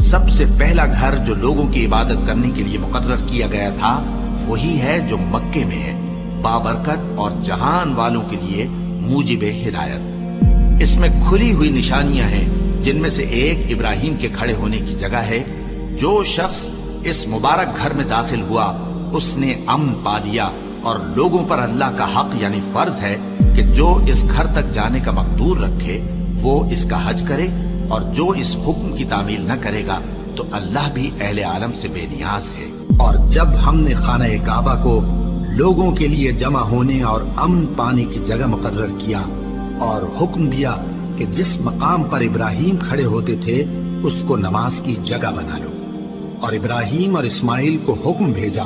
سب سے پہلا گھر جو لوگوں کی عبادت کرنے کے لیے مقرر کیا گیا تھا وہی ہے جو مکے میں ہے، بابرکت اور جہان والوں کے لیے موجب ہدایت۔ اس میں کھلی ہوئی نشانیاں ہیں، جن میں سے ایک ابراہیم کے کھڑے ہونے کی جگہ ہے۔ جو شخص اس مبارک گھر میں داخل ہوا اس نے امن پا لیا، اور لوگوں پر اللہ کا حق یعنی فرض ہے کہ جو اس گھر تک جانے کا مقدور رکھے وہ اس کا حج کرے، اور جو اس حکم کی تعمیل نہ کرے گا تو اللہ بھی اہل عالم سے بے نیاز ہے۔ اور جب ہم نے خانہ کعبہ کو لوگوں کے لیے جمع ہونے اور امن پانے کی جگہ مقرر کیا اور حکم دیا کہ جس مقام پر ابراہیم کھڑے ہوتے تھے اس کو نماز کی جگہ بنا لو، اور ابراہیم اور اسماعیل کو حکم بھیجا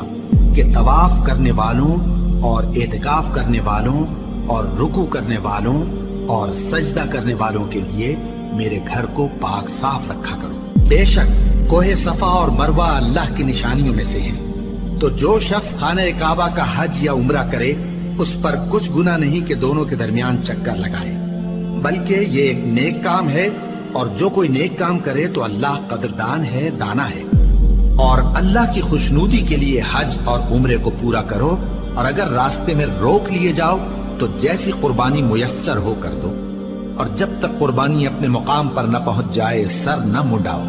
کہ طواف کرنے والوں اور اعتکاف کرنے والوں اور رکوع کرنے والوں اور سجدہ کرنے والوں کے لیے میرے گھر کو پاک صاف رکھا کرو۔ بے شک کوہ صفا اور مروہ اللہ کی نشانیوں میں سے ہیں، تو جو شخص خانہ کعبہ کا حج یا عمرہ کرے اس پر کچھ گناہ نہیں کہ دونوں کے درمیان چکر لگائے، بلکہ یہ ایک نیک کام ہے، اور جو کوئی نیک کام کرے تو اللہ قدردان ہے، دانا ہے۔ اور اللہ کی خوشنودی کے لیے حج اور عمرے کو پورا کرو، اور اگر راستے میں روک لیے جاؤ تو جیسی قربانی میسر ہو کر دو، اور جب تک قربانی اپنے مقام پر نہ پہنچ جائے سر نہ منڈاؤ۔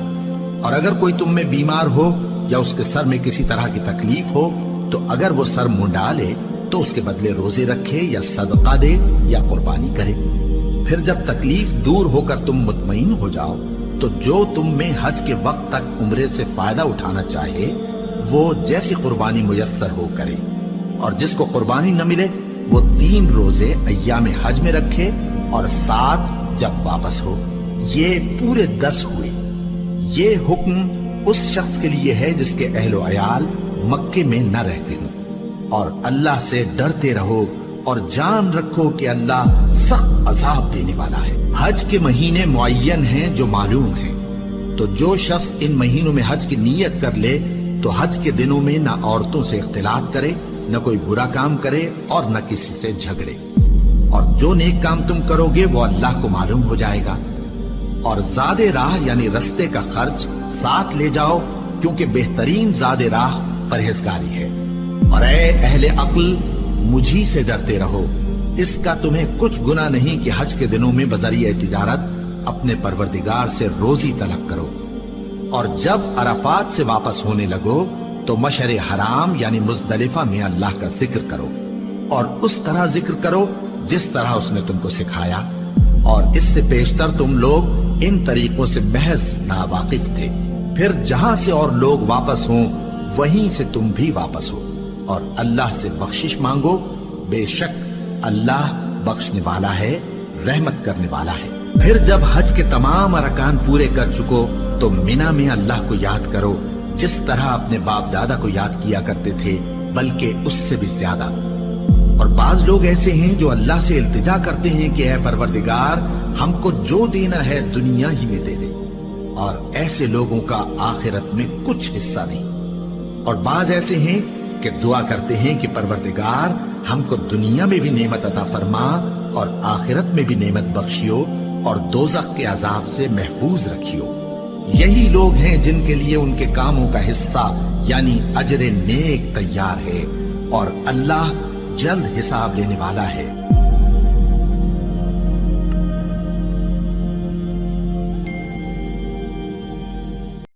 اور اگر کوئی تم میں بیمار ہو یا اس کے سر میں کسی طرح کی تکلیف ہو تو اگر وہ سر منڈا لے تو اس کے بدلے روزے رکھے یا صدقہ دے یا قربانی کرے۔ پھر جب تکلیف دور ہو کر تم مطمئن ہو جاؤ تو جو تم میں حج کے وقت تک عمرے سے فائدہ اٹھانا چاہے وہ جیسی قربانی میسر ہو کرے، اور جس کو قربانی نہ ملے وہ 3 روزے ایام حج میں رکھے اور 7 جب واپس ہو، یہ پورے 10 ہوئے۔ یہ حکم اس شخص کے لیے ہے جس کے اہل و عیال مکے میں نہ رہتے ہوں، اور اللہ سے ڈرتے رہو اور جان رکھو کہ اللہ سخت عذاب دینے والا ہے۔ حج کے مہینے معین ہیں جو معلوم ہیں، تو جو شخص ان مہینوں میں حج کی نیت کر لے تو حج کے دنوں میں نہ عورتوں سے اختلاط کرے، نہ کوئی برا کام کرے اور نہ کسی سے جھگڑے، اور جو نیک کام تم کرو گے وہ اللہ کو معلوم ہو جائے گا۔ اور زاد راہ یعنی رستے کا خرچ ساتھ لے جاؤ، کیونکہ بہترین زاد راہ پرہیزگاری ہے۔ اور اے اہل عقل مجھی سے ڈرتے رہو، اس کا تمہیں کچھ گناہ نہیں کہ حج کے دنوں میں بذریعہ تجارت اپنے پروردگار سے روزی طلب کرو، اور جب عرفات سے واپس ہونے لگو تو مشعر حرام یعنی مزدلفہ میں اللہ کا ذکر کرو، اور اس طرح ذکر کرو جس طرح اس نے تم کو سکھایا، اور اس سے پیشتر تم لوگ ان طریقوں سے محض ناواقف تھے۔ پھر جہاں سے اور لوگ واپس ہوں وہیں سے تم بھی واپس ہو، اور اللہ سے بخشش مانگو، بے شک اللہ بخشنے والا ہے، رحمت کرنے والا ہے۔ پھر جب حج کے تمام ارکان پورے کر چکو تو مینا میں اللہ کو یاد کرو جس طرح اپنے باپ دادا کو یاد کیا کرتے تھے، بلکہ اس سے بھی زیادہ۔ اور بعض لوگ ایسے ہیں جو اللہ سے التجا کرتے ہیں کہ اے پروردگار ہم کو جو دینا ہے دنیا ہی میں دے دے، اور ایسے لوگوں کا آخرت میں کچھ حصہ نہیں۔ اور بعض ایسے ہیں کہ دعا کرتے ہیں کہ پروردگار ہم کو دنیا میں بھی نعمت عطا فرما اور آخرت میں بھی نعمت بخشیو اور دوزخ کے عذاب سے محفوظ رکھیو۔ یہی لوگ ہیں جن کے لیے ان کے کاموں کا حصہ یعنی اجر نیک تیار ہے، اور اللہ جلد حساب لینے والا ہے۔